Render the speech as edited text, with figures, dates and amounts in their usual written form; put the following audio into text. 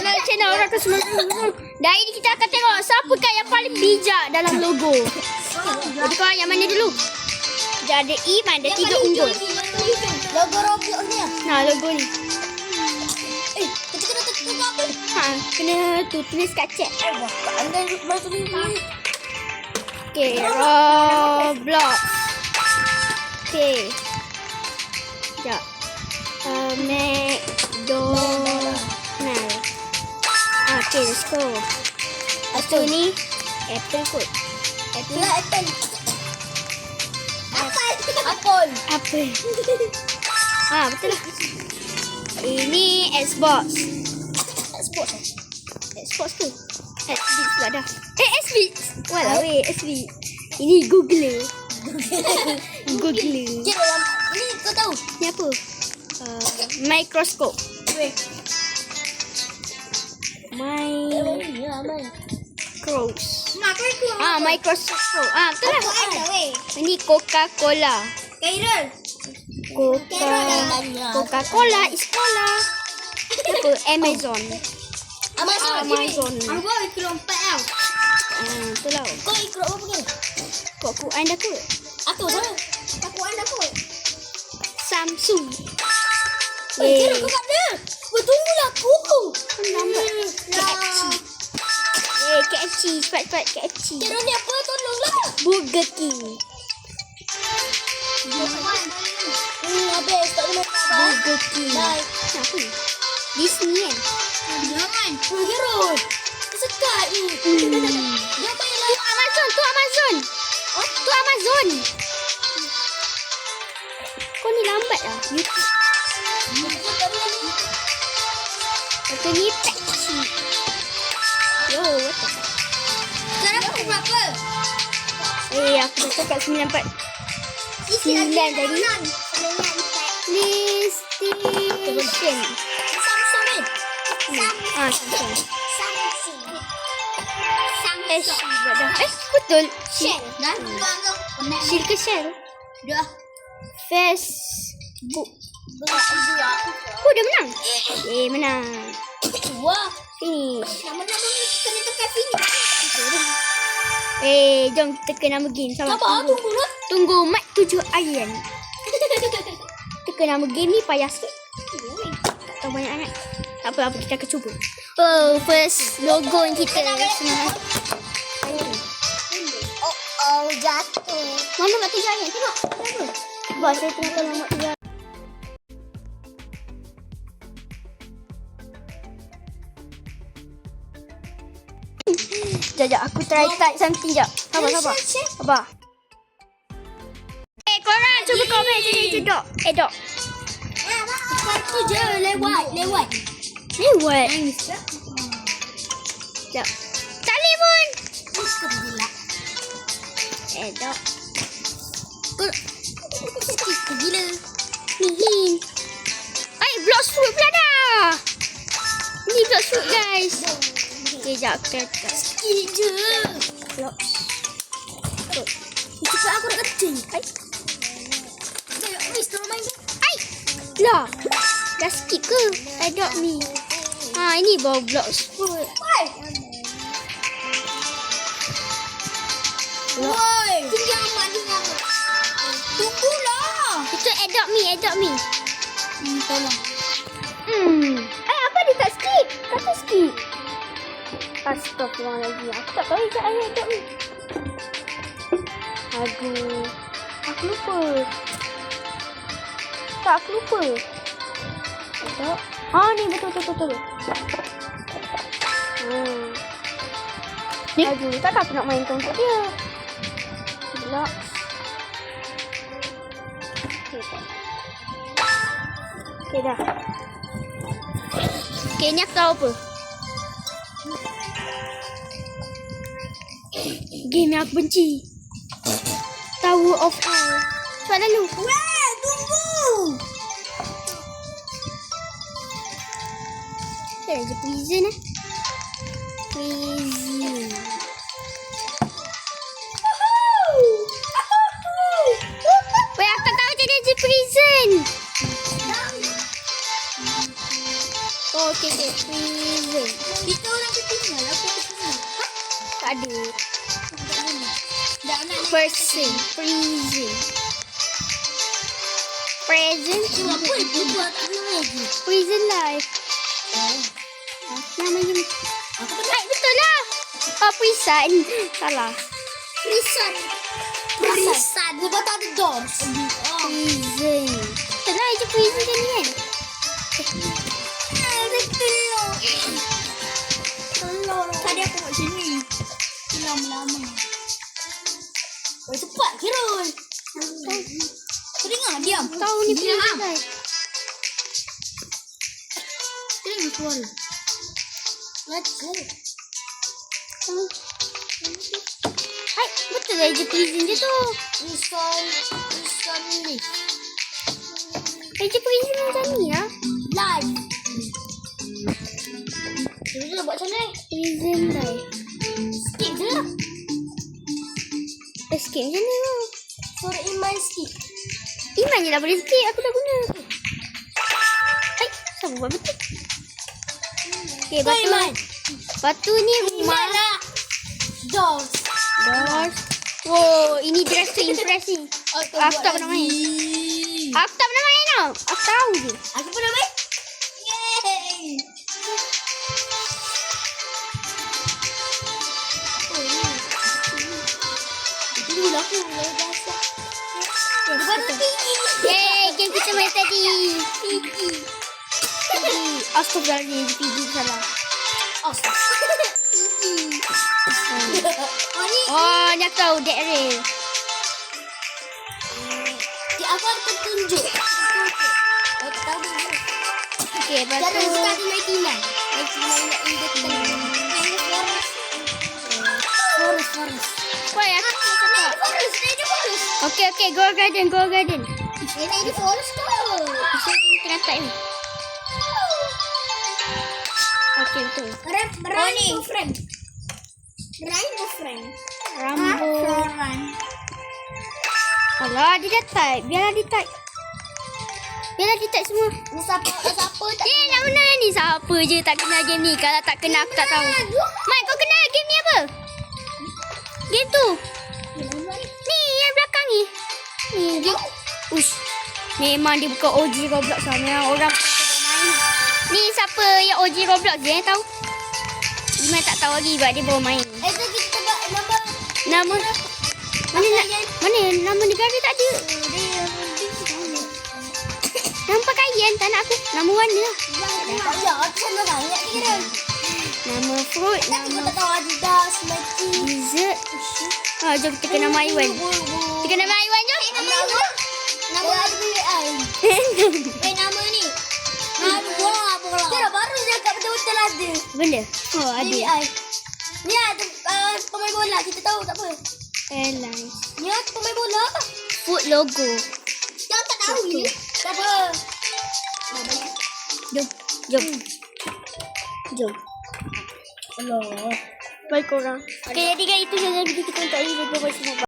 Balik channel orang ke semua. Dan ini kita akan tengok siapakah yang paling bijak dalam logo. Jadi kau yang mana dulu? Dia ada Iman, ada 3 unggul. Logo Roblox ni lah. Nah, logo ni. Kita kena tekan apa? Kena tulis kat chat. Anda baru tulis ni. Okay, Roblox. Okay. Sekejap. McDonald. Okay, let's go. Lepas ni, Apple kot. Apple. Apple. Apple. Apple. Betul lah. Ini Xbox. Xbox. Xbox tu. SB pula dah. SB. Walau SB. Ini Google. Google. Kira yang ini kau tahu? Ni apa? Microscope. Micros. Microscope. Betul lah. Ini Coca-Cola. Kairal. Coca-Cola is cola. Apa? Amazon. Amazon. Aku ikut lompat tau. Betul lah. Kau ikut apa ke? Kok Quran dah kot? Aku sama. Aku anda kot. Samsung. Kira kau kat dia. Bertunggulah aku. Lambat. KFC. Cepat-cepat KFC. Kira ni apa? Tolonglah. Burger King. Habis. Tak boleh makan. Burger King. Bye. Kenapa? Disney kan? Jangan. Kira. Sekat ni. Jangan payah lah. Tu Amazon. Tu Amazon. Kau ni lambat lah. YouTube. Lepas ni Pepsi. Yo, what the fuck? Sekarang aku berapa? Aku dah cakap 94. 9 tadi. PlayStation. Samsung ni. Samsung. Samsung. Betul. Shell. Dah. Shell ke Shell? Dah. Facebook. Dua. Oh, dia menang. Menang. Wah. Finish. Nama kena tekan finish. Jom tekan nama game. Sabar, tunggu lah. Tunggu Mat 7 Iron. Tekan nama game ni payah sikit. Tak tahu banyak sangat. Tak apa, kita akan cuba. First logo yang kita senang. Jatuh. Mana Mat 7 Iron? Tengok. Kenapa? Sebab saya tengah tolong Mat 7 Iron. Sekejap, aku try type something jap. Sabar. Korang cuba komen sini tu dok. Dok. Satu je, lewat. Sekejap. Telefon. Dok. Gila. Ni. Block fruit pula dah. Ni block fruit guys. Sekejap. Sikit je. Block. Cepat aku nak kencing. Lah. Dah skip ke? Adopt me. Ini baru block fruit. Woi. Tinggi amat ni. Tunggulah. Itu adopt me. Tolong. Apa dia tak skip? Kata skip. Astagfirullahaladzim. Aku tak tahu ikat ayat adopt me. Aduh. Aku lupa. Adopt. Ni betul. Ni? Aduh, takkan aku nak mainkan untuk dia. Block. Okay, dah. Okay, ni aku tahu apa. Game yang aku benci. Tower of Hell. Cepat lalu. Weh, tunggu. Ada je prison Prison. Weh, aku tak tahu jadi je prison. Okay. Prison. Kita orang ketinggal. Aku ketinggal. Tak ada. Dah nak Person. Prison. Present. apa itu buat aku lagi? Prison life. Namanya ni. Hai, betul lah. Prison. Salah. Prison. Prison. Lepas tak ada doors. Prison. Betul lah, je prison je ni kan. Tadi aku kat sini. Lama-lama. Oh, cepat Kirul. Kau dengar, diam. Tahu ni prison life. Tengok suara. Baca. Hai, betul lah je prison je tu. Prison ni. Je prison macam ni lah. Live. Kita nak buat macam mana? Prison life. Skip je lah. Escape macam ni lah. Suara Iman skip. Iman je lah boleh skip. Aku dah guna. Hai, siapa buat betul? Okay, Kau batu. Iman. Batu ni rumah. Lah. Doors. Doors. Wow, ini dress tu impressive. Aku tak pernah main. Aku tak pernah main tau. Aku tahu je. Aku pernah main. Yeay. Tunggu lah aku. Lepas tu tinggi. Yeay, game kita main tadi. Astaghfirullahaladzim, pergi salah. Oh ni. Oh, ni aku tahu, dead rail. Aku ada petunjuk. Aku tahu dulu. Okay, lepas Jangan tu. sekali 99. 99 in the forest. Forest. Why, aku tak cakap. Forest. Okay, go garden. Ini di forest tu. Bisa tengah type ni. Okay, betul. Rainbow friend. Rainbow friend. Rambo. Floran. Alah, dia dah type. Biarlah dia type. semua. Ni siapa tak? Eh, nak mana ni? Siapa je tak kenal game ni? Kalau tak kenal, aku tak tahu. Mat, kau kenal game ni apa? Game tu. Ni, yang belakang ni. Ni, game. Ush. Memang dia bukan OG Roblox lah. Memang orang main. Ni siapa yang OG Roblox je tahu? Iman tak tahu lagi sebab dia baru main. Itu kita buat nombor. Nama mana nama negara tak ada. Nama pakaian tak nak aku. Nama warna lah. Ya, aku sama banyak ni kira. Nama fruit, Tapi kau nama tak tahu Adidas, Nike. dessert. Jom kita kena nama Iwan. Kita nama Iwan jom. Nama ada beli ai. Nama ni. Nama bola bola. Kira baru je kat betul-betul ada. Benda? Oh, ada. Beli ai. Ni ada pemain bola, kita tahu tak apa. Airline. Ni ada pemain bola. Food logo. Yang tak tahu ni. Tak apa. Jom. Allah. Baik korang. Okay, jadi guys, itu sahaja video kita untuk hari ini. Bye-bye semua.